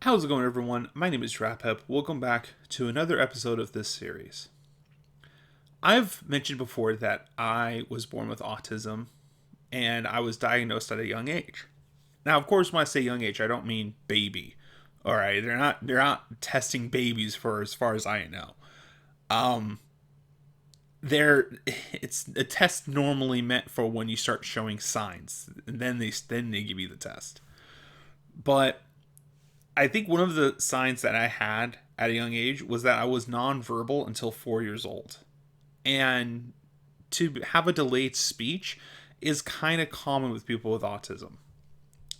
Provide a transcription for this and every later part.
How's it going, everyone? My name is DrapPep. Welcome back to another episode of this series. I've mentioned before that I was born with autism and I was diagnosed at a young age. Now, of course, when I say young age, I don't mean baby. All right, they're not testing babies for as far as I know. Um, they're it's a test normally meant for when you start showing signs, and then they give you the test. But I think one of the signs that I had at a young age was that I was nonverbal until 4 years old. And to have a delayed speech is kind of common with people with autism.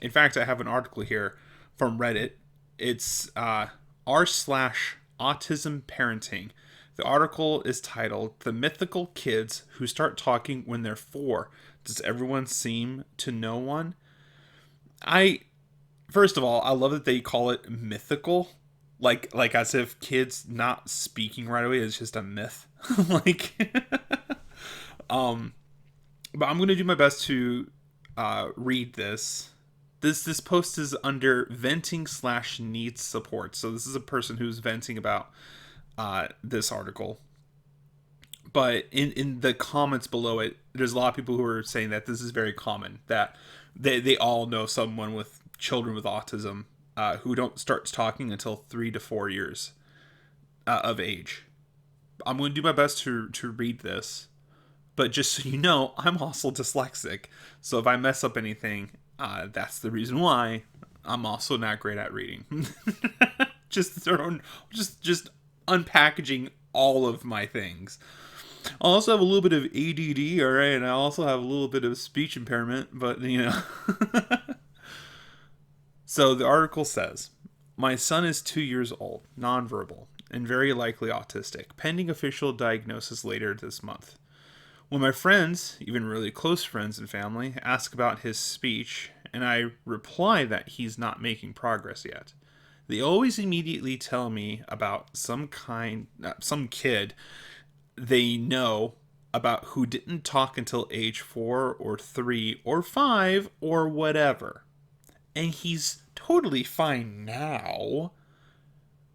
In fact, I have an article here from Reddit. It's r/slash autism parenting. The article is titled "The Mythical Kids Who Start Talking When They're 4. Does Everyone Seem to Know One?" I First of all, I love that they call it mythical, like as if kids not speaking right away is just a myth. like, um, but I'm gonna do my best to read this. This post is under venting slash needs support. So this is a person who's venting about this article. But in the comments below it, there's a lot of people who are saying that this is very common. That they all know someone with children with autism who don't start talking until 3 to 4 years of age. I'm going to do my best to read this, but just so you know, I'm also dyslexic. So if I mess up anything, that's the reason why. I'm also not great at reading. just just unpackaging all of my things. I also have a little bit of ADD, all right, and I also have a little bit of speech impairment, but you know. So the article says, "My son is 2 years old, nonverbal, and very likely autistic, pending official diagnosis later this month. When my friends, even really close friends and family, ask about his speech, and I reply that he's not making progress yet, they always immediately tell me about some kid they know about who didn't talk until age 4 or 3 or 5 or whatever. And he's totally fine now.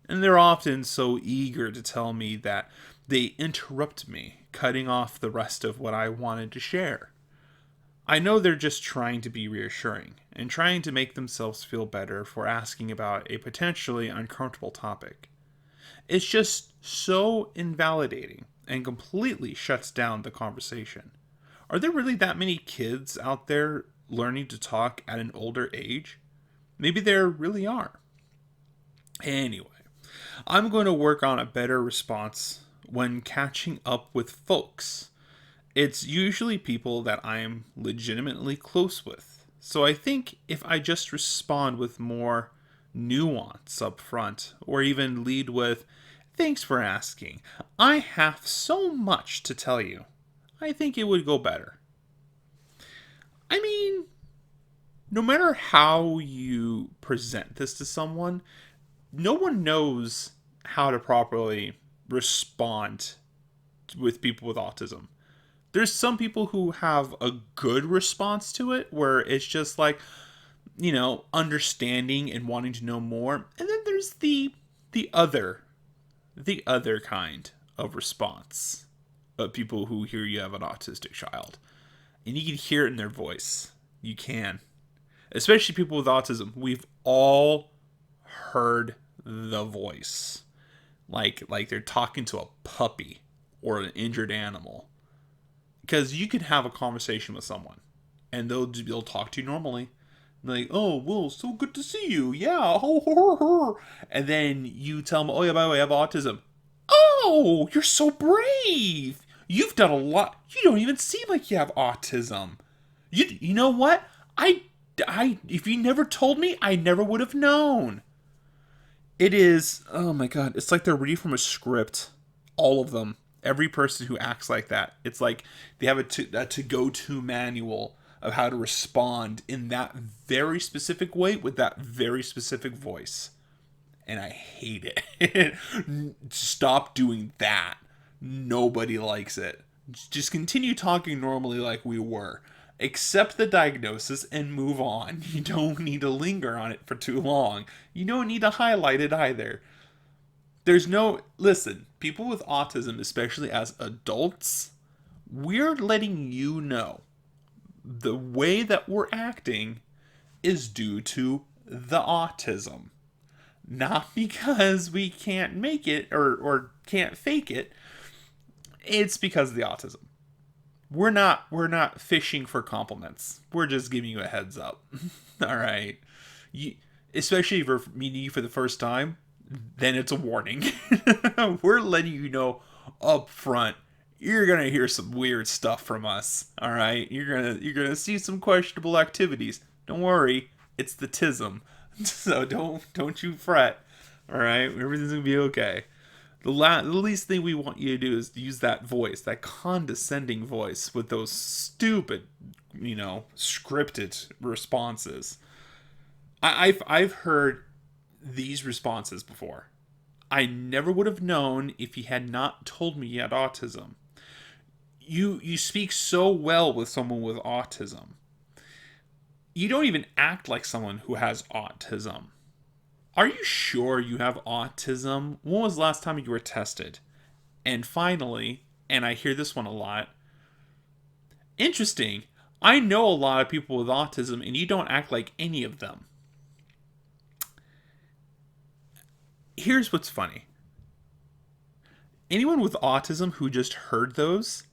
And they're often so eager to tell me that they interrupt me, cutting off the rest of what I wanted to share. I know they're just trying to be reassuring and trying to make themselves feel better for asking about a potentially uncomfortable topic. It's just so invalidating and completely shuts down the conversation. Are there really that many kids out there learning to talk at an older age? Maybe there really are. Anyway, I'm going to work on a better response when catching up with folks. It's usually people that I'm legitimately close with. So I think if I just respond with more nuance up front, or even lead with, "Thanks for asking. I have so much to tell you," I think it would go better. I mean, no matter how you present this to someone, no one knows how to properly respond with people with autism. There's some people who have a good response to it where it's just like, understanding and wanting to know more. And then there's the other the other kind of response of people who hear you have an autistic child. And you can hear it in their voice. You can. Especially people with autism. We've all heard the voice. Like they're talking to a puppy or an injured animal. Because you can have a conversation with someone and they'll talk to you normally. Like, "Oh, well, so good to see you. Yeah." And then you tell them, "Oh, yeah, by the way, I have autism." "Oh, you're so brave. You've done a lot. You don't even seem like you have autism. You know what? If you never told me, I never would have known." It is, oh my God, it's like they're reading from a script. All of them. Every person who acts like that. It's like they have a to-go-to manual of how to respond in that very specific way with that very specific voice. And I hate it. Stop doing that. Nobody likes it. Just continue talking normally like we were. Accept the diagnosis and move on. You don't need to linger on it for too long. You don't need to highlight it either. There's no. Listen, people with autism, especially as adults, we're letting you know the way that we're acting is due to the autism. Not because we can't make it or can't fake it. It's because of the autism. We're not fishing for compliments. We're just giving you a heads up. All right. You, especially if we're meeting you for the first time, then it's a warning. We're letting you know up front. You're gonna hear some weird stuff from us. All right. You're gonna see some questionable activities. Don't worry. It's the tism. So don't you fret. All right. Everything's gonna be okay. The least thing we want you to do is use that voice, that condescending voice with those stupid, scripted responses. I've heard these responses before. I never would have known if you had not told me you had autism. You speak so well with someone with autism. You don't even act like someone who has autism. Are you sure you have autism? When was the last time you were tested? And finally, and I hear this one a lot, interesting, I know a lot of people with autism and you don't act like any of them. Here's what's funny. Anyone with autism who just heard those,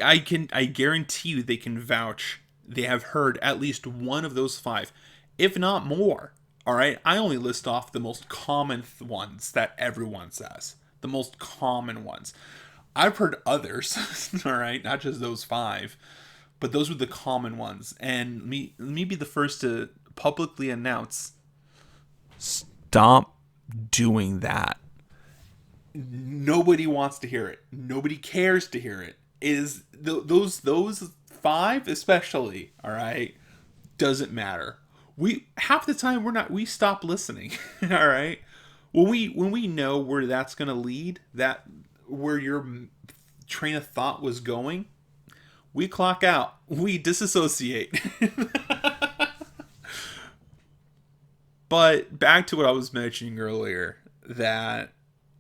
I guarantee you they can vouch they have heard at least one of those five, if not more. All right, I only list off the most common ones that everyone says. The most common ones. I've heard others, all right, not just those five, but those were the common ones. And let me be the first to publicly announce: stop doing that. Nobody wants to hear it. Nobody cares to hear it. Those five especially, all right, doesn't matter. We half the time we stop listening. All right, when we know where that's going to lead, that where your train of thought was going, we clock out, we disassociate. But back to what I was mentioning earlier, that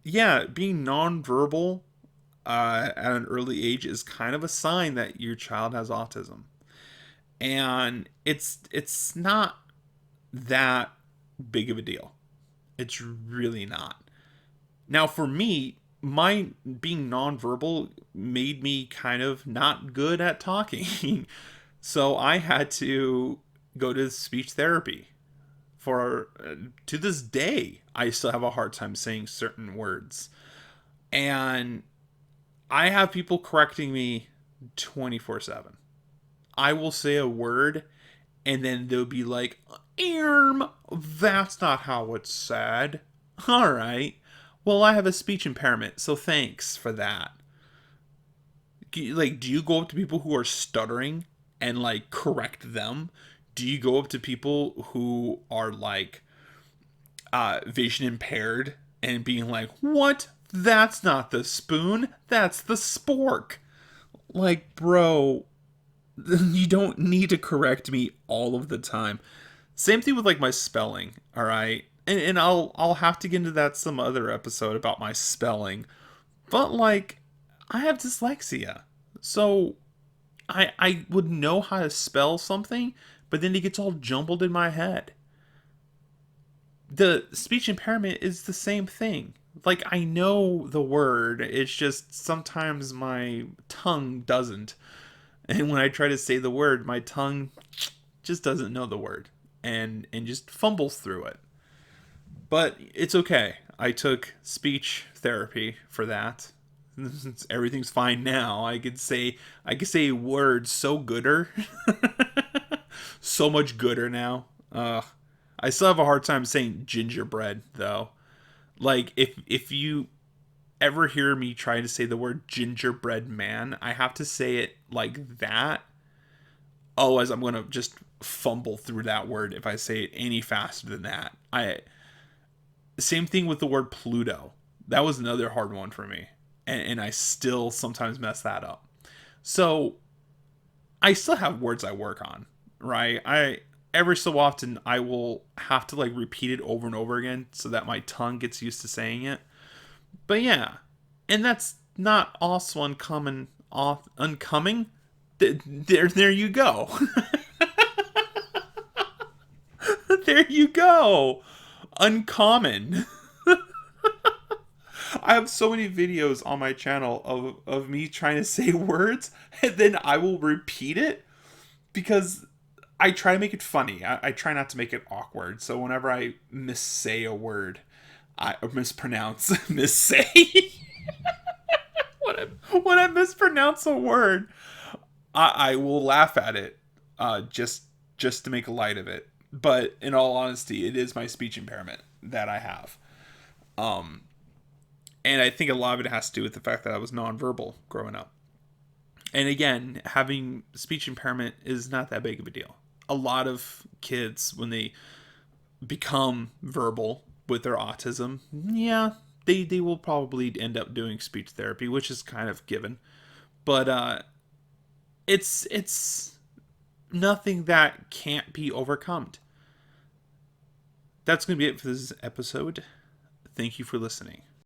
yeah, being nonverbal at an early age is kind of a sign that your child has autism. And it's not that big of a deal. It's really not. Now, for me, my being nonverbal made me kind of not good at talking. So I had to go to speech therapy. For to this day, I still have a hard time saying certain words. And I have people correcting me 24/7. I will say a word and then they'll be like, that's not how it's said. All right. Well, I have a speech impairment, so thanks for that. Like, do you go up to people who are stuttering and like correct them? Do you go up to people who are like vision impaired and being like, what? That's not the spoon. That's the spork. Like, bro, you don't need to correct me all of the time. Same thing with like my spelling, all right? And I'll have to get into that some other episode about my spelling. But like I have dyslexia. So I would know how to spell something, but then it gets all jumbled in my head. The speech impairment is the same thing. Like I know the word, it's just sometimes my tongue doesn't. And when I try to say the word, my tongue just doesn't know the word and just fumbles through it. But it's okay. I took speech therapy for that. Everything's fine now. I could say words so gooder. So much gooder now. I still have a hard time saying gingerbread though. Like if you ever hear me try to say the word gingerbread man, I have to say it like that. Oh, as I'm going to just fumble through that word if I say it any faster than that. Same thing with the word Pluto. That was another hard one for me. And I still sometimes mess that up. So I still have words I work on, right? I every so often I will have to like repeat it over and over again so that my tongue gets used to saying it. But yeah, and that's not also uncommon. Uncoming. There you go. There you go. Uncommon. I have so many videos on my channel of me trying to say words and then I will repeat it because I try to make it funny. I try not to make it awkward. So whenever I missay a word, I or mispronounce, missay. When I mispronounce a word, I will laugh at it, just to make light of it. But in all honesty, it is my speech impairment that I have. Um, and I think a lot of it has to do with the fact that I was nonverbal growing up. And again, having speech impairment is not that big of a deal. A lot of kids, when they become verbal with their autism, yeah, they will probably end up doing speech therapy, which is kind of given. But it's nothing that can't be overcome. That's going to be it for this episode. Thank you for listening.